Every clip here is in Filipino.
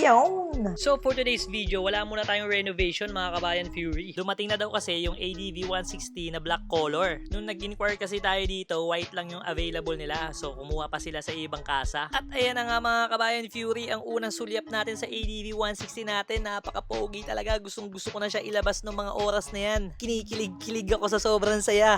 Yawn! So for today's video, wala muna tayong renovation mga kabayan Fury. Dumating na daw kasi yung ADV 160 na black color. Nung nag-inquire kasi tayo dito, white lang yung available nila. So kumuha pa sila sa ibang kasa. At ayan na nga mga kabayan Fury, ang unang sulyap natin sa ADV 160 natin. Napaka-pogi talaga. Gustong gusto ko na siya ilabas ng mga oras na yan. Kinikilig-kilig ako sa sobrang saya.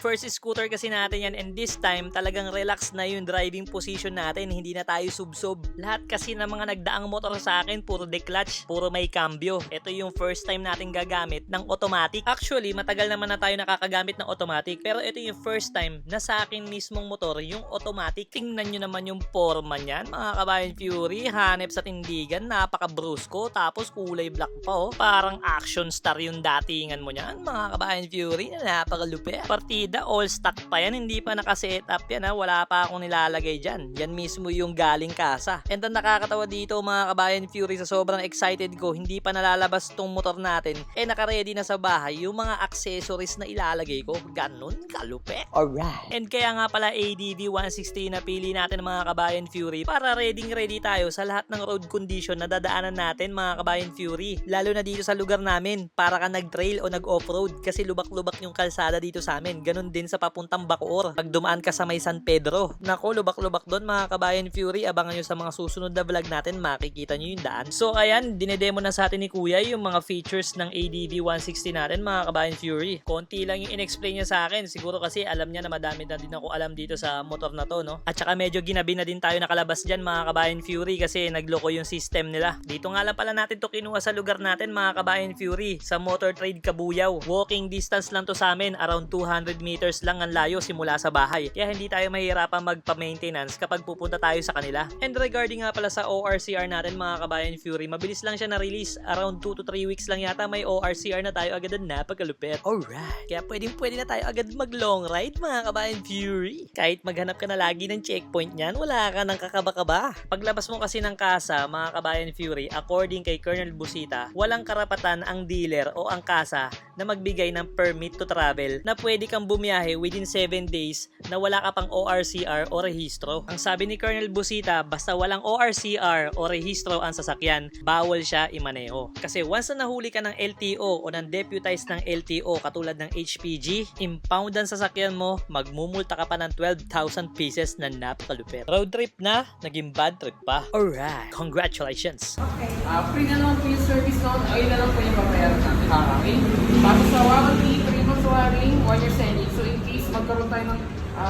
First scooter kasi natin yan, and this time talagang relax na yung driving position natin. Hindi na tayo subsob. Lahat kasi ng mga nagdaang motor sa akin, puro declutch, puro may cambio. Ito yung first time natin gagamit ng automatic. Actually, matagal naman na tayo nakakagamit ng automatic, pero ito yung first time na sa akin mismong motor yung automatic. Tingnan nyo naman yung forma niyan, mga kabayan Fury. Hanep sa tindigan, napaka-brusco, tapos kulay black pa oh. Parang action star yung datingan mo niyan, mga kabayan Fury, na napaka-lupit. Partida, all stock pa yan, hindi pa naka-setup yan ha. Wala pa akong nilalagay dyan. Yan mismo yung galing kasa. And ang nakakatawa dito mga kabayan Fury, sa sobrang excited ko, hindi pa nalalabas tong motor natin, naka-ready na sa bahay yung mga accessories na ilalagay ko. Ganun kalupit. Alright. And kaya nga pala ADV 160 na pili natin mga kabayan Fury para ready tayo sa lahat ng road condition na dadaanan natin mga kabayan Fury. Lalo na dito sa lugar namin, para ka nag-trail o nag-off-road kasi lubak-lubak yung kalsada dito sa amin. Ganun din sa papuntang Bacoor. Pag dumaan ka sa may San Pedro, nako, lubak-lubak doon mga kabayan Fury. Abangan nyo sa mga susunod na vlog natin, makikita nyo yung daan. So ayan, dinedemo na sa atin ni Kuya yung mga features ng ADV 160 natin mga kabayan Fury. Konti lang yung in-explain niya sa akin. Siguro kasi alam niya na madami na din ako alam dito sa motor na to, no? At saka medyo ginabi na din tayo nakalabas dyan mga kabayan Fury kasi nagloko yung system nila. Dito nga lang pala natin to kinuha sa lugar natin mga kabayan Fury, sa Motor Trade Kabuyao. Walking distance lang to sa amin, around 200 meters lang ang layo simula sa bahay. Kaya hindi tayo mahirapan magpa-maintenance kapag pupunta tayo sa kanila. And regarding nga pala sa ORCR natin mga kabayan Fury, mabilis lang siya na-release. Around 2 to 3 weeks lang yata may ORCR na tayo agad na napagkalupit. Alright. Kaya pwede na tayo agad mag-long ride mga kabayan Fury. Kahit maghanap ka na lagi ng checkpoint niyan, wala ka nang kakaba-kaba. Paglabas mo kasi ng kasa mga kabayan Fury, according kay Colonel Busita, walang karapatan ang dealer o ang kasa na magbigay ng permit to travel na pwede kang bumiyahe within 7 days na wala ka pang ORCR o rehistro. Ang sabi ni Colonel Busita, basta walang ORCR o rehistro ang sasakyan, bawal siya imaneho. Kasi once na nahuli ka ng LTO o ng deputized ng LTO katulad ng HPG, impound ang sasakyan mo, magmumulta ka pa ng 12,000 pieces na napakalupit. Road trip na, naging bad trip pa. Alright, congratulations! Okay. Free na naman po yung service noon. Ayun na lang po yung babayaran natin. Okay? Tapos sa warranty, 3 months wiring, 1 year engine. So in case magkaroon tayo ng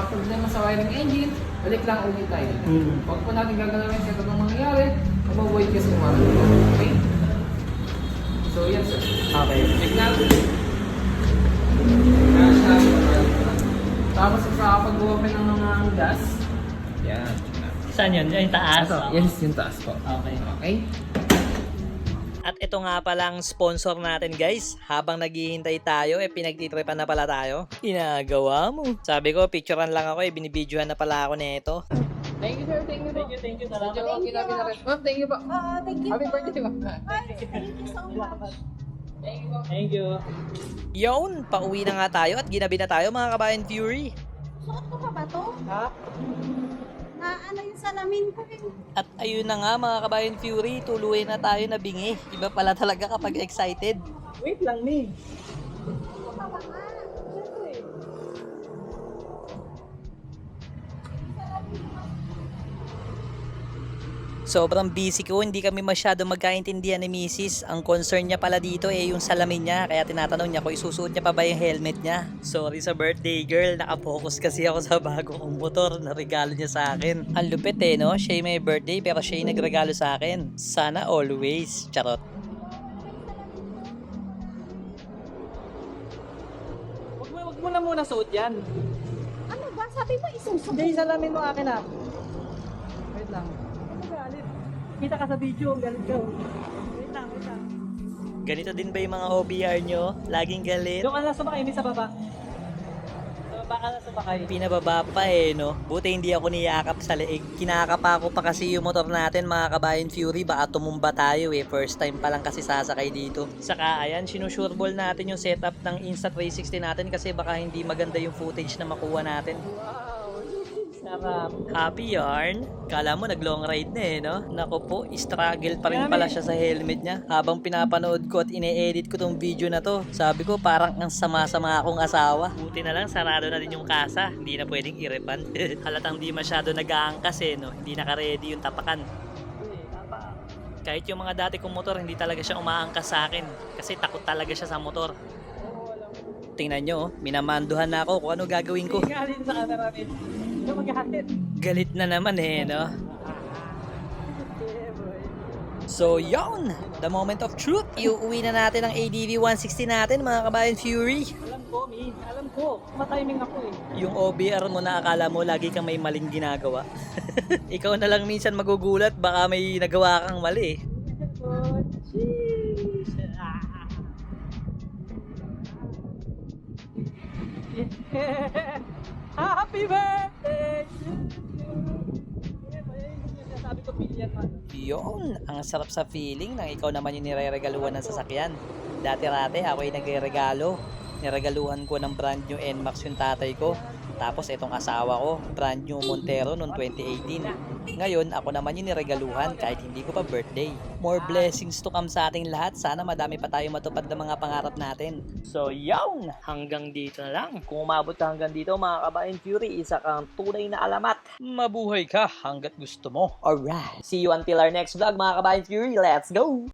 problema sa wiring engine, balik lang ulit tayo. Huwag po natin gagalawin sa itong mangyayari, mag-avoid kasi yung warranty. Okay? So yan sir. Okay. Check natin. Tapos sa pag-open ng mga gas, yan. Saan yun? Yung taas? Yes, yung taas po. Okay. Okay? At ito nga palang sponsor natin guys. Habang naghihintay tayo, pinagtitripan na pala tayo. Ginagawa mo. Sabi ko, picturean lang ako binibidyohan na pala ako nito. Thank you sir, thank you. Thank you. Salamat. Thank you. Ma'am, thank you po. Thank you. Happy birthday ma'am. Thank you so much. Thank you po. Thank you. Yun, pauwi na nga tayo at ginabi na tayo mga kabayan Fury. Suot ko pa ba to? Ha? Na ano yung salamin ko eh. At ayun na nga mga kabayan Fury, tuluyan na tayo na bingi. Iba pala talaga kapag excited. Wait lang, Mig. Ito pa ba nga? Sobrang busy ko, hindi kami masyado magkaintindihan ni Mrs. Ang concern niya pala dito yung salamin niya. Kaya tinatanong niya kung isusuot niya pa ba yung helmet niya. Sorry sa birthday girl, nakapokus kasi ako sa bago kong motor na regalo niya sa akin. Ang lupit no? Siya yung may birthday pero siya yung nagregalo sa akin. Sana always. Charot. Wag mo na muna suot yan. Ano ba? Sabi mo isusuot. Hindi, salamin mo akin Wait lang. Galit. Kita ka sa video, galit ka. Wait lang. Ganito din ba yung mga OBR nyo? Laging galit? Doon ka lang sumakay, may sa baba. Sa baba ka lang sumakay. Pinababa pa no? Buti hindi ako niyakap sa leeg. Kinakapa ko pa kasi yung motor natin mga kabayan Fury. Baka tumumba tayo First time pa lang kasi sasakay dito. Saka ayan, sinusureball natin yung setup ng Insta360 natin kasi baka hindi maganda yung footage na makuha natin. Wow! Sarap. Happy yarn. Kala mo nag-long ride na no? Naku po, struggle pa rin pala siya sa helmet niya. Habang pinapanood ko at ine-edit ko tong video na to, sabi ko parang ang sama-sama akong asawa. Buti na lang, sarado na din yung kasa. Hindi na pwedeng irepan. Halatang di masyado nag-aangkas no? Hindi naka-ready yung tapakan. Kahit yung mga dati kong motor, hindi talaga siya umaangkas sa akin. Kasi takot talaga siya sa motor. Tingnan nyo, minamanduhan na ako kung ano gagawin ko. Galit na naman no? So yun, the moment of truth. Iuwi na natin ang ADV 160 natin mga kabayan Fury. Alam ko, Mi. Alam ko. Matiming ako eh. Yung OBR mo na akala mo lagi kang may maling ginagawa. Ikaw na lang minsan magugulat, baka may nagawa kang mali. Jeez. Happy birthday to you. Sabi ko billion man. Yun, ang sarap sa feeling nang ikaw naman yung nireregaluhan ng sasakyan. Dati-rate ako ay nagre-regalo. Niregaluhan ko ng brand new NMAX yung tatay ko. Tapos itong asawa ko, brand new Montero noong 2018. Ngayon, ako naman yung niregaluhan kahit hindi ko pa birthday. More blessings to come sa ating lahat. Sana madami pa tayo matupad ng mga pangarap natin. So, yun! Hanggang dito na lang. Kung umabot ka hanggang dito, mga kabayan Fury, isa kang tunay na alamat. Mabuhay ka hanggat gusto mo. Alright! See you until our next vlog, mga kabayan Fury. Let's go!